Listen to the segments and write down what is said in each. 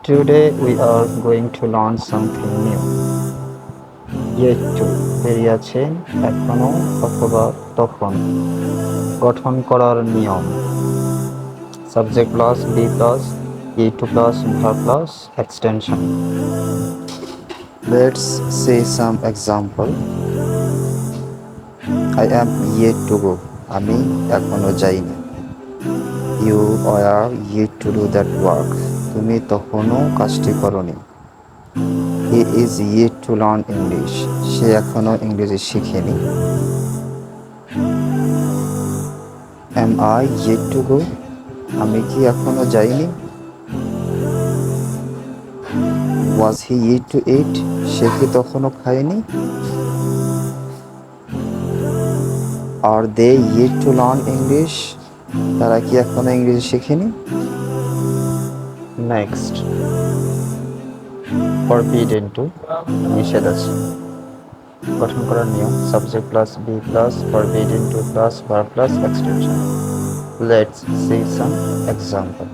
Today we are going to learn something new. Yet to বেরিয়ে আছে এখনো অথবা তখন গঠন করার নিয়ম subject plus be plus to plus verb plus extension. Let's see some example. I am yet to go. আমি এখনো যাইনি. You are yet to do that work. তুমি তখনও কাজটি করনি. He is yet to learn English. সে এখনো ইংরেজি শিখেনি. Am I yet to go? আমি কি এখনো যাইনি? Was he yet to eat? সে কি তখনও খায়নি? Are they yet to learn English? তারা কি এখনো ইংরেজি শিখেনি? নেক্সট, forbidden to নিষেধ আছে. গঠন করার নিয়ম subject plus be plus forbidden to plus verb plus extension. Let's see some example.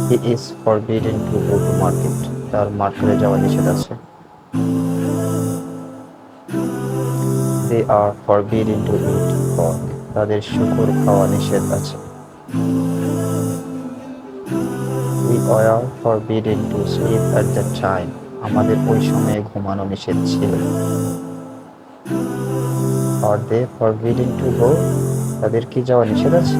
He is forbidden to go to market. তার মার্কেটে যাওয়া নিষেধ আছে. They are forbidden to eat pork. তাদের শূকর খাওয়া নিষেধ আছে. We are forbidden to sleep at that time. আমাদের ওই সময়ে ঘুমানো নিষেধ ছিল. Are they forbidden to go? তাদের কি যাওয়া নিষেধ আছে?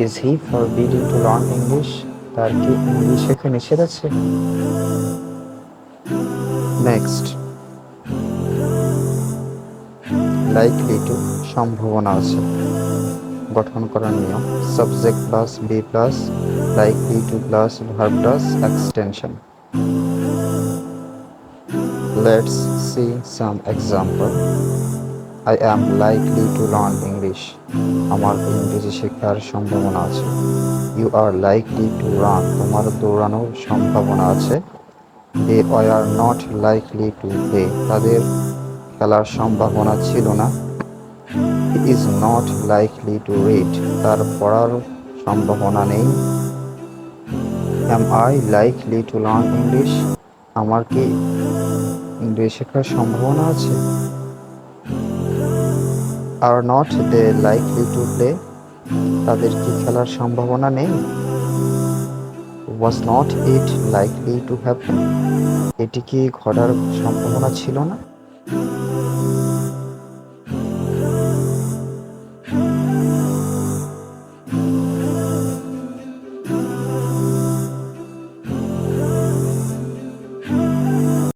Is he forbidden to learn English? তার কি ইংলিশ শেখা নিষেধ আছে? নেক্সট, লাইকলি টু সম্ভাবনা আছে. গঠন করার নিয়ম subject plus be plus likely to plus verb plus extension. Let's see some example. I am likely to learn English. আমার ইংরেজি শেখার সম্ভাবনা আছে. You are likely to run. তোমার দৌড়ানোর সম্ভাবনা আছে. They were not likely to play. তাদের খেলার সম্ভাবনা ছিল না. He is not likely to read. তার পড়ার সম্ভাবনা নেই. Am I likely to learn English? আমার কি ইংরেজি শেখার সম্ভাবনা আছে? Are not they likely to play? তাদের কি খেলার সম্ভাবনা নেই? Was not it likely to happen? এটি কি ঘটার সম্ভাবনা ছিল না?